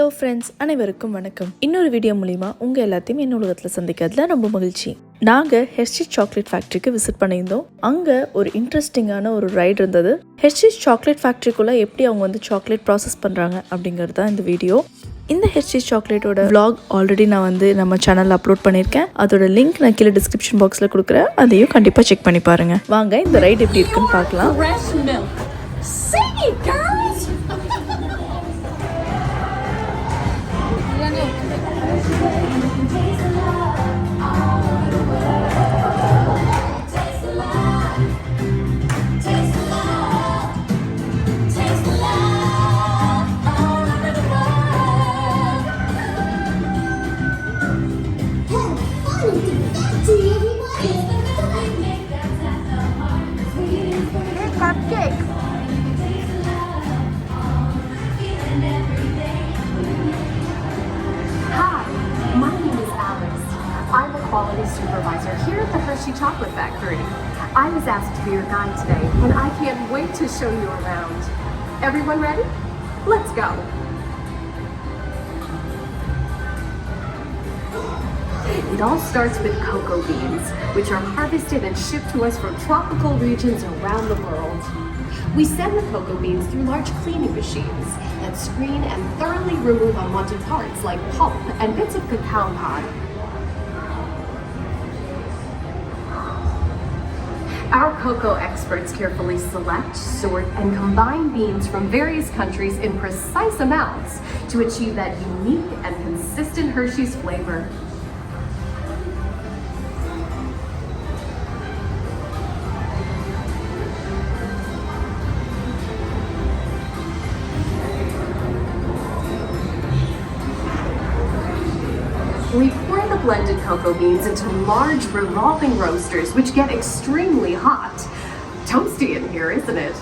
Hello friends, அனைவருக்கும் வணக்கம். இன்னொரு வீடியோ மூலிமா உங்கள் எல்லாத்தையும் உலகத்தில் சந்திக்கிறதுல ரொம்ப மகிழ்ச்சி. நாங்கள் ஹெர்ஷி சாக்லேட் ஃபேக்ட்ரிக்கு விசிட் பண்ணியிருந்தோம். அங்கே ஒரு இன்ட்ரெஸ்டிங்கான ஒரு ரைடு இருந்தது. ஹெர்ஷி சாக்லேட் ஃபேக்ட்ரிக்குள்ளே எப்படி அவங்க சாக்லேட் ப்ராசஸ் பண்ணுறாங்க அப்படிங்கிறது தான் இந்த வீடியோ. இந்த ஹெர்ஷி சாக்லேட்டோட vlog ஆல்ரெடி நான் நம்ம சேனலில் அப்லோட் பண்ணியிருக்கேன். அதோட லிங்க் நான் கீழே டிஸ்கிரிப்ஷன் பாக்ஸில் கொடுக்குறேன். அதையும் கண்டிப்பாக செக் பண்ணி பாருங்கள். வாங்க இந்த ரைடு எப்படி இருக்குன்னு பார்க்கலாம். Quality supervisor here at the Hershey Chocolate Factory. I was asked to be your guide today, and I can't wait to show you around. Everyone ready? Let's go. It all starts with cocoa beans, which are harvested and shipped to us from tropical regions around the world. We send the cocoa beans through large cleaning machines that screen and thoroughly remove unwanted parts like pulp and bits of cacao pod. Our cocoa experts carefully select, sort, and combine beans from various countries in precise amounts to achieve that unique and consistent Hershey's flavor. We pour the blended cocoa beans into large revolving roasters, which get extremely hot. Toasty in here, isn't it?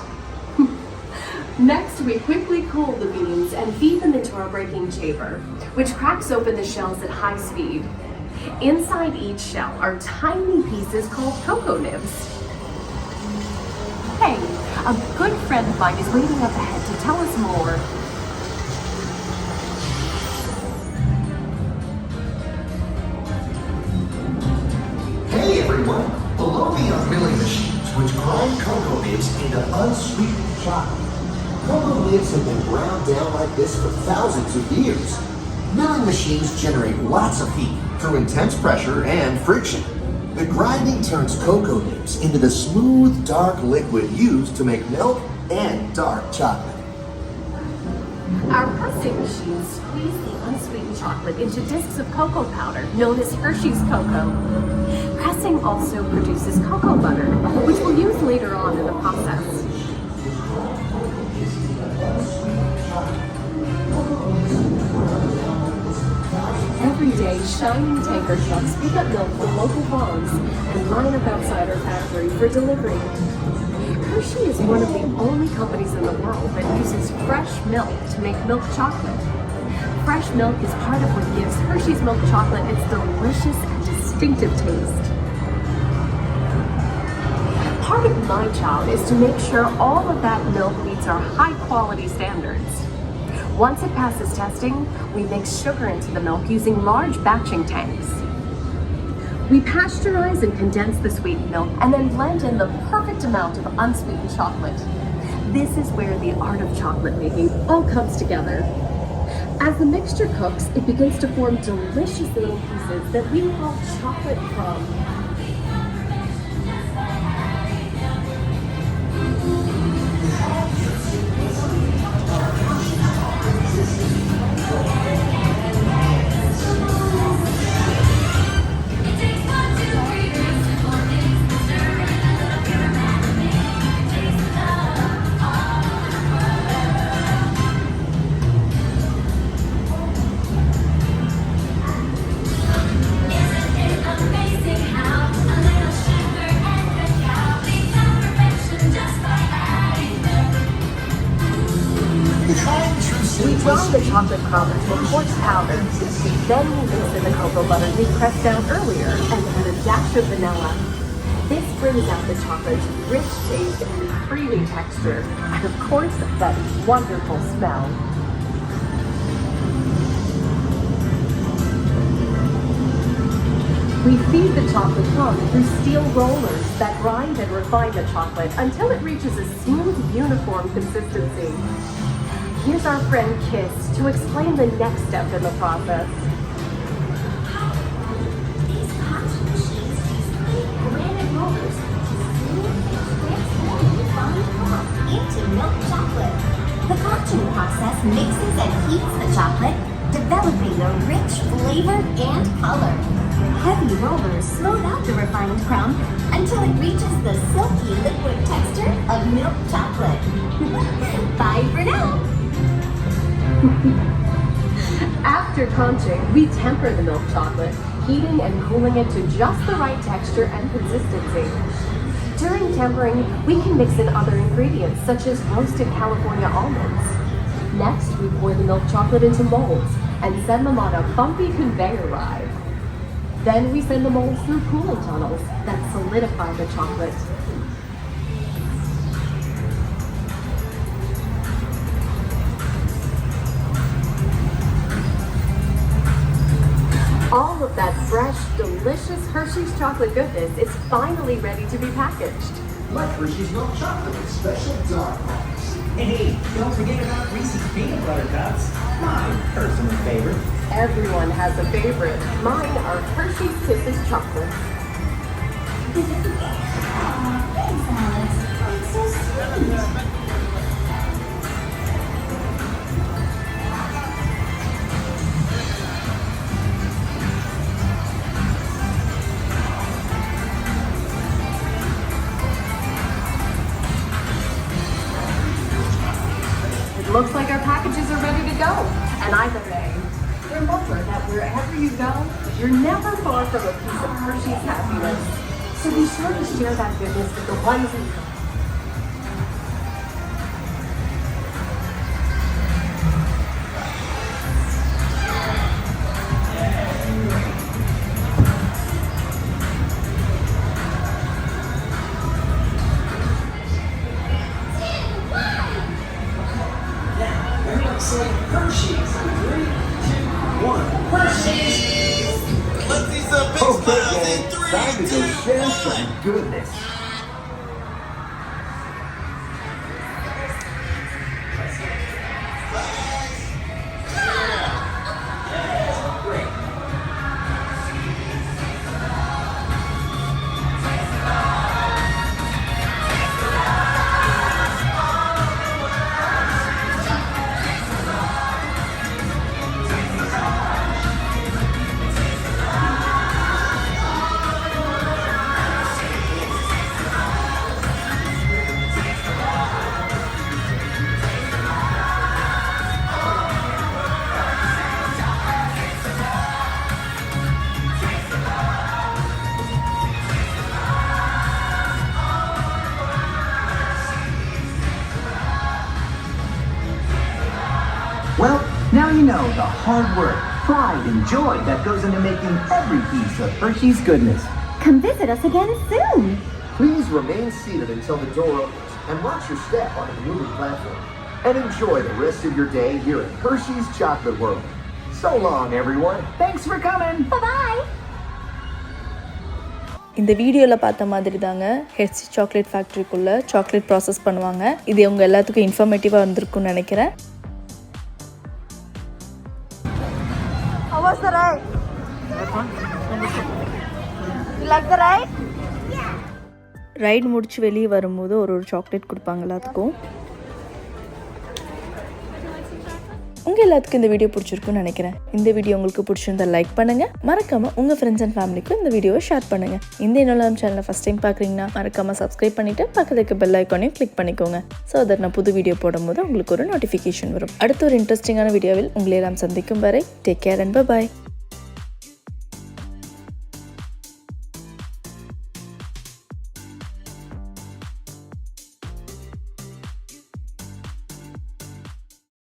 Next, we quickly cool the beans and feed them into our breaking chamber, which cracks open the shells at high speed. Inside each shell are tiny pieces called cocoa nibs. Hey, a good friend of mine is waiting up ahead to tell us more. Hey everyone! Below me are milling machines which grind cocoa nibs into unsweetened chocolate. Cocoa nibs have been ground down like this for thousands of years. Milling machines generate lots of heat through intense pressure and friction. The grinding turns cocoa nibs into the smooth, dark liquid used to make milk and dark chocolate. Our pressing machines squeeze the unsweetened chocolate into discs of cocoa powder known as Hershey's cocoa. Pressing also produces cocoa butter, which we'll use later on in the process. Every day, shining tanker trucks pick up milk from local farms and line up outside our factory for delivery. Hershey is one of the only companies in the world that uses fresh milk to make milk chocolate. Fresh milk is part of what gives Hershey's milk chocolate its delicious and distinctive taste. Part of my job is to make sure all of that milk meets our high-quality standards. Once it passes testing, we mix sugar into the milk using large batching tanks. We pasteurize and condense the sweetened milk and then blend in the perfect amount of unsweetened chocolate. This is where the art of chocolate making all comes together. As the mixture cooks, it begins to form delicious little pieces that we call chocolate crumbs. We grind the chocolate crumb into a coarse powder. Then we mix in the cocoa butter we pressed down earlier and add a dash of vanilla. This brings out the chocolate's rich taste and creamy texture, and of course, that wonderful smell. We feed the chocolate crumb through steel rollers that grind and refine the chocolate until it reaches a smooth, uniform consistency. Here's our friend Kiss to explain the next step in the process. These cotton machines use big granite rollers to smooth and transform refined crumb into milk chocolate. The conching process mixes and heats the chocolate, developing a rich flavor and color. Heavy rollers smooth out the refined crumb until it reaches the silky liquid texture of milk chocolate. Bye for now. After conching, we temper the milk chocolate, heating and cooling it to just the right texture and consistency. During tempering, we can mix in other ingredients such as roasted California almonds. Next, we pour the milk chocolate into molds and send them on a bumpy conveyor ride. Then we send the molds through cooling tunnels that solidify the chocolate. All of that fresh, delicious Hershey's chocolate goodness is finally ready to be packaged. Like Hershey's milk chocolate with special dark marks. Hey, don't forget about Reese's peanut butter cups. My personal favorite. Everyone has a favorite. Mine are Hershey's Kisses chocolate. Thanks, Alex. It's so sweet. It looks like our packages are ready to go. And either way, remember that wherever you go, you're never far from a piece of Hershey's happiness. So be sure to share that goodness with the ones you know. Say Hershey's. 3, 2, 1. Hershey's! Let these big Okay, smiles in gang, 3, time to go 2, share 1. some goodness. Well, now you know the hard work, pride, and joy that goes into making every piece of Hershey's goodness. Come visit us again soon. Please remain seated until the door opens and watch your step onto the moving platform. And enjoy the rest of your day here at Hershey's Chocolate World. So long, everyone. Thanks for coming. Bye-bye. இந்த வீடியோவில் பார்த்த மாதிரி தாங்க Hershey chocolate ஃபேக்ட்ரிக்குள்ளே chocolate process பண்ணுவாங்க. இது உங்க எல்லாத்துக்கும் இன்ஃபர்மேட்டிவாக வந்திருக்கும்னு நினைக்கிறேன். How was the ride? You like the ride? Ride முடிச்சு வெளியே வரும்போது ஒரு சாக்லேட் கொடுப்பாங்க எல்லாத்துக்கும். உங்கள் எல்லாத்துக்கும் இந்த வீடியோ பிடிச்சிருக்குன்னு நினைக்கிறேன். இந்த வீடியோ உங்களுக்கு பிடிச்சிருந்தா லைக் பண்ணுங்கள். மறக்காமல் உங்கள் ஃப்ரெண்ட்ஸ் அண்ட் ஃபேமிலிக்கும் இந்த வீடியோவை ஷேர் பண்ணுங்கள். இந்த என்னுலகம் சேனலை ஃபஸ்ட் டைம் பார்க்குறீங்கன்னா மறக்காமல் சப்ஸ்கிரைப் பண்ணிவிட்டு பக்கத்துக்கு பெல் ஐக்கானையும் கிளிக் பண்ணிக்கோங்க. ஸோ தட் நான் புது வீடியோ போடும்போது உங்களுக்கு ஒரு நோட்டிஃபிகேஷன் வரும். அடுத்த ஒரு இன்ட்ரெஸ்டிங்கான வீடியோவில் உங்களை எல்லாம் சந்திக்கும் வரை டேக் கேர் அண்ட் பை.